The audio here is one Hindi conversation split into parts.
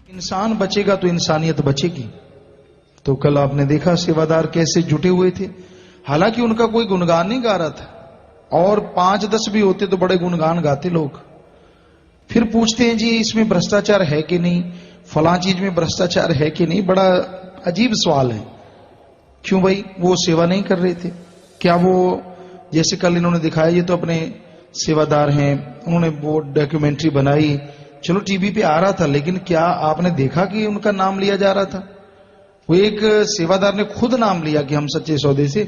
इंसान बचेगा तो इंसानियत बचेगी। तो कल आपने देखा सेवादार कैसे जुटे हुए थे, हालांकि उनका कोई गुणगान नहीं गा रहा था, और 5-10 भी होते तो बड़े गुणगान गाते लोग। फिर पूछते हैं जी इसमें भ्रष्टाचार है कि नहीं, फलां चीज में भ्रष्टाचार है कि नहीं। बड़ा अजीब सवाल है। क्यों भाई, वो सेवा नहीं कर रहे थे क्या? वो जैसे कल इन्होंने दिखाया, ये तो अपने सेवादार हैं, उन्होंने वो डॉक्यूमेंट्री बनाई, चलो टीवी पे आ रहा था, लेकिन क्या आपने देखा कि उनका नाम लिया जा रहा था? वो एक सेवादार ने खुद नाम लिया कि हम सच्चे सौदे से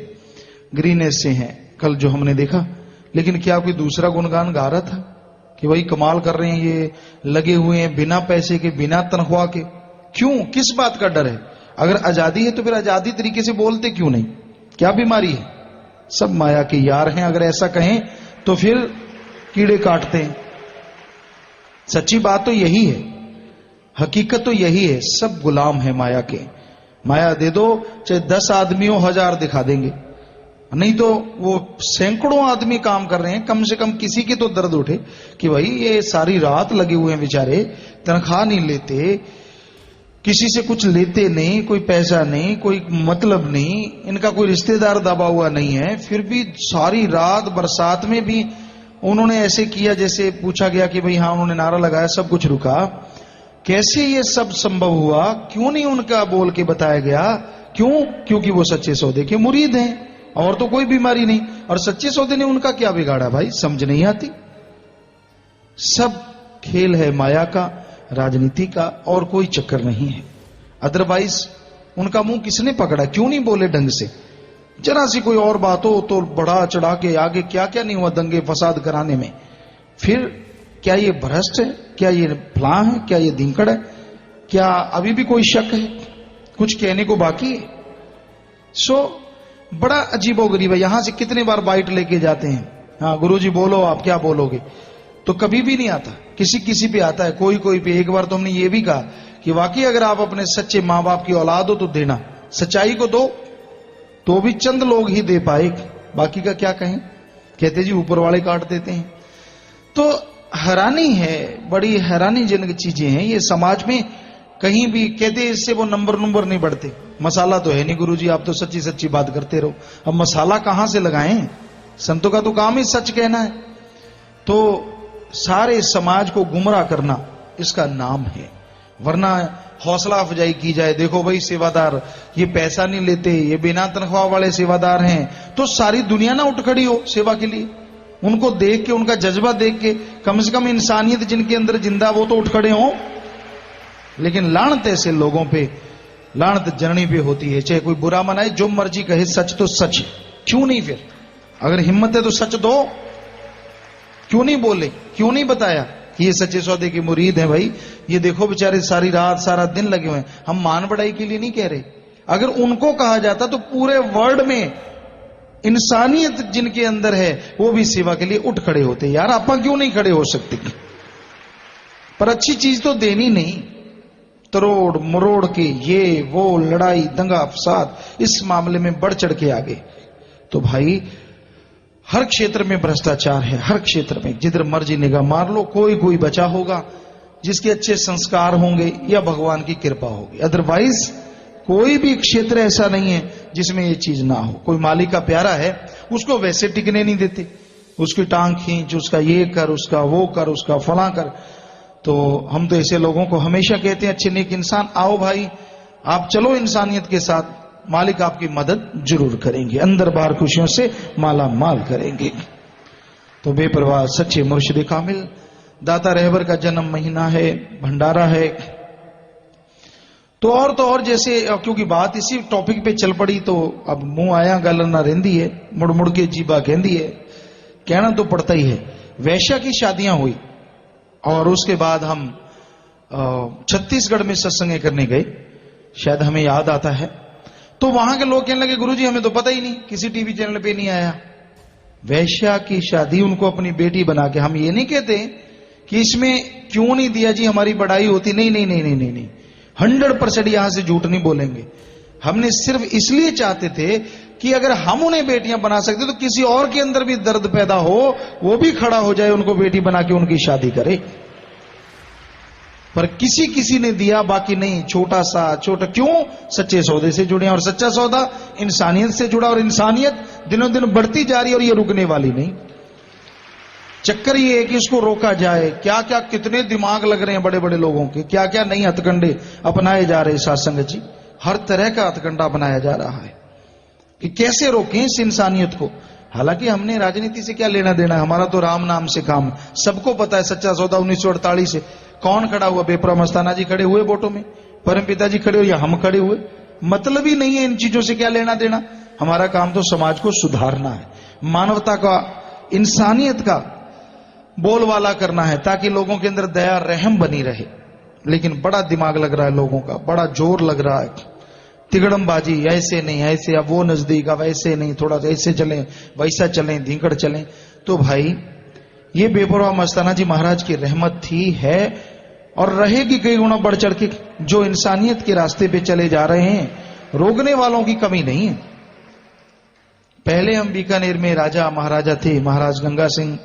ग्रीन एस से हैं, कल जो हमने देखा। लेकिन क्या कोई दूसरा गुणगान गा रहा था कि भाई कमाल कर रहे हैं, ये लगे हुए हैं बिना पैसे के, बिना तनख्वाह के? क्यों, किस बात का डर है? अगर आजादी है तो फिर आजादी तरीके से बोलते क्यों नहीं? क्या बीमारी है? सब माया के यार हैं, अगर ऐसा कहें तो फिर कीड़े काटते हैं। सच्ची बात तो यही है, हकीकत तो यही है, सब गुलाम है माया के। माया दे दो, चाहे 10 आदमी हो 1000 दिखा देंगे, नहीं तो वो सैकड़ों आदमी काम कर रहे हैं, कम से कम किसी के तो दर्द उठे कि भाई ये सारी रात लगे हुए हैं बेचारे, तनख्वाह नहीं लेते, किसी से कुछ लेते नहीं, कोई पैसा नहीं, कोई मतलब नहीं, इनका कोई रिश्तेदार दबा हुआ नहीं है, फिर भी सारी रात बरसात में भी उन्होंने ऐसे किया जैसे पूछा गया कि भाई हाँ, उन्होंने नारा लगाया, सब कुछ रुका। कैसे ये सब संभव हुआ? क्यों नहीं उनका बोल के बताया गया? क्यों? क्योंकि वो सच्चे सौदे के मुरीद हैं, और तो कोई बीमारी नहीं। और सच्चे सौदे ने उनका क्या बिगाड़ा भाई, समझ नहीं आती। सब खेल है माया का, राजनीति का, और कोई चक्कर नहीं है। अदरवाइज उनका मुंह किसने पकड़ा? क्यों नहीं बोले ढंग से? जरा सी कोई और बात हो तो बढ़ा चढ़ा के आगे क्या क्या नहीं हुआ दंगे फसाद कराने में। फिर क्या ये भ्रष्ट है? क्या ये फलां है? क्या ये दिंकड़ है? क्या अभी भी कोई शक है? कुछ कहने को बाकी है? बड़ा अजीबोगरीब है। यहां से कितने बार बाइट लेके जाते हैं, हाँ गुरुजी बोलो, आप क्या बोलोगे, तो कभी भी नहीं आता। किसी किसी पे आता है, कोई कोई पे। एक बार तो हमने ये भी कहा कि वाकई अगर आप अपने सच्चे मां बाप की औलाद हो तो देना, सच्चाई को दो, तो भी चंद लोग ही दे पाए, बाकी का क्या कहें। कहते जी ऊपर वाले काट देते हैं। तो हैरानी है, बड़ी हैरानीजनक चीजें हैं ये समाज में। कहीं भी कहते इससे वो नंबर नहीं बढ़ते। मसाला तो है नहीं गुरुजी, आप तो सच्ची सच्ची बात करते रहो। अब मसाला कहां से लगाएं? संतों का तो काम ही सच कहना है। तो सारे समाज को गुमराह करना इसका नाम है। वरना हौसला अफजाई की जाए, देखो भाई सेवादार ये पैसा नहीं लेते, ये बिना तनख्वाह वाले सेवादार हैं, तो सारी दुनिया ना उठ खड़ी हो सेवा के लिए। उनको देख के, उनका जज्बा देख के, कम से कम इंसानियत जिनके अंदर जिंदा वो तो उठ खड़े हों। लेकिन लानत ऐसे लोगों पे, लानत जननी पे होती है। चाहे कोई बुरा मनाए, जो मर्जी कहे, सच तो सच। क्यों नहीं? फिर अगर हिम्मत है तो सच दो, क्यों नहीं बोले? क्यों नहीं बताया कि ये सच्चे सौदे के मुरीद हैं? भाई ये देखो बेचारे सारी रात सारा दिन लगे हुए हैं। हम मान बढ़ाई के लिए नहीं कह रहे। अगर उनको कहा जाता तो पूरे वर्ल्ड में इंसानियत जिनके अंदर है वो भी सेवा के लिए उठ खड़े होते। यार आप क्यों नहीं खड़े हो सकते? पर अच्छी चीज तो देनी नहीं, तरोड़ मरोड़ के ये वो लड़ाई दंगा फसाद, इस मामले में बढ़ चढ़ के आगे। तो भाई हर क्षेत्र में भ्रष्टाचार है, हर क्षेत्र में। जिधर मर्जी निगाह मार लो, कोई बचा होगा जिसके अच्छे संस्कार होंगे या भगवान की कृपा होगी। अदरवाइज कोई भी क्षेत्र ऐसा नहीं है जिसमें ये चीज ना हो। कोई मालिक का प्यारा है, उसको वैसे टिकने नहीं देते, उसकी टांग खींच, उसका ये कर, उसका वो कर, उसका फलां कर। तो हम तो ऐसे लोगों को हमेशा कहते हैं, अच्छे नेक इंसान आओ भाई, आप चलो इंसानियत के साथ, मालिक आपकी मदद जरूर करेंगे, अंदर बाहर खुशियों से माला माल करेंगे। तो बेपरवाह सच्चे मुर्शिद कामिल दाता रहबर का जन्म महीना है, भंडारा है। तो और जैसे, क्योंकि बात इसी टॉपिक पे चल पड़ी तो अब मुंह आया गल ना रहंदी है, मुड़ मुड़ के जीबा कहंदी है, कहना तो पड़ता ही है। वैश्या की शादियां हुई और उसके बाद हम छत्तीसगढ़ में सत्संग करने गए, शायद हमें याद आता है। तो वहां के लोग कहने लगे गुरुजी हमें तो पता ही नहीं, किसी टीवी चैनल पे नहीं आया। वैश्या की शादी उनको अपनी बेटी बना के, हम ये नहीं कहते कि इसमें क्यों नहीं दिया जी, हमारी बड़ाई होती, नहीं नहीं नहीं नहीं नहीं नहीं, 100% यहां से झूठ नहीं बोलेंगे। हमने सिर्फ इसलिए चाहते थे कि अगर हम उन्हें बेटियां बना सकते तो किसी और के अंदर भी दर्द पैदा हो, वो भी खड़ा हो जाए, उनको बेटी बना के उनकी शादी करे। पर किसी किसी ने दिया, बाकी नहीं। छोटा क्यों? सच्चे सौदे से जुड़े, और सच्चा सौदा इंसानियत से जुड़ा, और इंसानियत दिनों दिन बढ़ती जा रही है और ये रुकने वाली नहीं। चक्कर ये है कि इसको रोका जाए। क्या क्या कितने दिमाग लग रहे हैं बड़े बड़े लोगों के, क्या क्या नई हथकंडे अपनाए जा रहे हैं साथ संगत जी। हर तरह का हथकंडा अपनाया जा रहा है कि कैसे रोकें इस इंसानियत को। हालांकि हमने राजनीति से क्या लेना देना है, हमारा तो राम नाम से काम। सबको पता है सच्चा सौदा 1948 से कौन खड़ा हुआ? बेपरा मस्ताना जी खड़े हुए वोटों में, परमपिता जी खड़े हुए, या हम खड़े हुए। मतलब ही नहीं है इन चीजों से क्या लेना देना। हमारा काम तो समाज को सुधारना है, मानवता का, इंसानियत का बोलबाला करना है, ताकि लोगों के अंदर दया रहम बनी रहे। लेकिन बड़ा दिमाग लग रहा है लोगों का, बड़ा जोर लग रहा है। तिगड़मबाजी, ऐसे नहीं ऐसे, अब वो नजदीक, अब ऐसे नहीं, थोड़ा ऐसे चलें, वैसा चलें, धींकड़ चलें। तो भाई ये बेपरवाह मस्ताना जी महाराज की रहमत थी, है और रहेगी कई गुना बढ़ चढ़ के। जो इंसानियत के रास्ते पे चले जा रहे हैं, रोकने वालों की कमी नहीं है। पहले हम बीकानेर में राजा महाराजा थे, महाराज गंगा सिंह,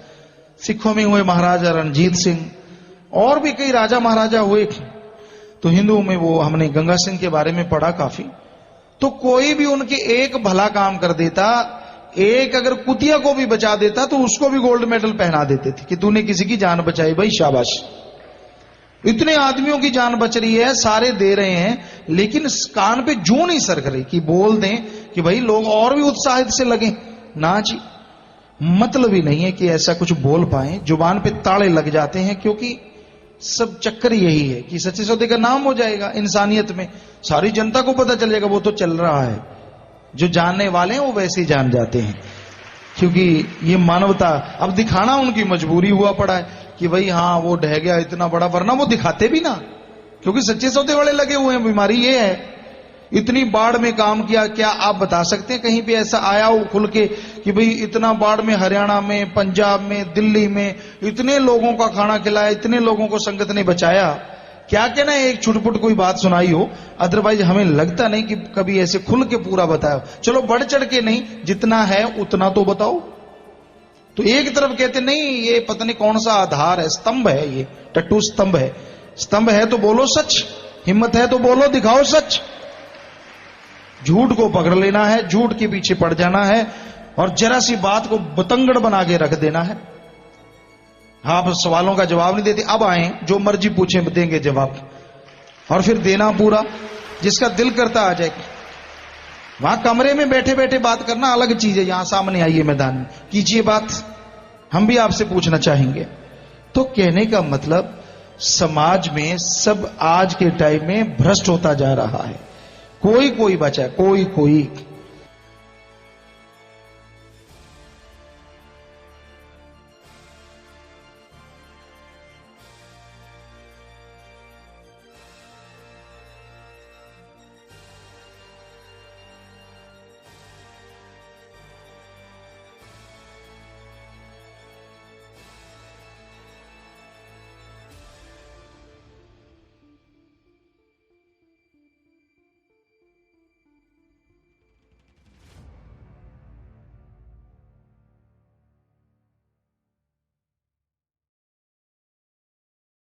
सिखों में हुए महाराजा रणजीत सिंह, और भी कई राजा महाराजा हुए। तो हिंदुओं में वो हमने गंगा सिंह के बारे में पढ़ा काफी। तो कोई भी उनके एक भला काम कर देता, एक अगर कुतिया को भी बचा देता, तो उसको भी गोल्ड मेडल पहना देते थे कि तूने किसी की जान बचाई, भाई शाबाश। इतने आदमियों की जान बच रही है, सारे दे रहे हैं, लेकिन कान पे जूं नहीं सरक रही कि बोल दें कि भाई लोग और भी उत्साहित से लगे। ना जी, मतलब ही नहीं है कि ऐसा कुछ बोल पाए। जुबान पे ताले लग जाते हैं, क्योंकि सब चक्कर यही है कि सच्चे सौदे का नाम हो जाएगा इंसानियत में, सारी जनता को पता चल जाएगा। वो तो चल रहा है, जो जानने वाले हैं वो वैसे ही जान जाते हैं, क्योंकि ये मानवता अब दिखाना उनकी मजबूरी हुआ पड़ा है कि भाई हाँ वो ढह गया इतना बड़ा, वरना वो दिखाते भी ना, क्योंकि सच्चे सौदे वाले लगे हुए हैं। बीमारी ये है, इतनी बाढ़ में काम किया, क्या आप बता सकते हैं कहीं पे ऐसा आया हो खुल के कि भाई इतना बाढ़ में, हरियाणा में, पंजाब में, दिल्ली में इतने लोगों का खाना खिलाया, इतने लोगों को संगत ने बचाया? क्या कहना है, एक छुटपुट कोई बात सुनाई हो, अदरवाइज हमें लगता नहीं कि कभी ऐसे खुल के पूरा बताया। चलो बढ़ चढ़ के नहीं, जितना है उतना तो बताओ। तो एक तरफ कहते नहीं ये पता नहीं कौन सा आधार है, स्तंभ है, ये टट्टू स्तंभ है। स्तंभ है तो बोलो सच, हिम्मत है तो बोलो, दिखाओ सच। झूठ को पकड़ लेना है, झूठ के पीछे पड़ जाना है, और जरा सी बात को बतंगड़ बना के रख देना है। आप सवालों का जवाब नहीं देते, अब आए जो मर्जी पूछे देंगे जवाब, और फिर देना पूरा, जिसका दिल करता आ जाए। वहां कमरे में बैठे बैठे बात करना अलग चीज है, यहां सामने आइए मैदान में कीजिए बात, हम भी आपसे पूछना चाहेंगे। तो कहने का मतलब समाज में सब आज के टाइम में भ्रष्ट होता जा रहा है। कोई कोई बचा, कोई कोई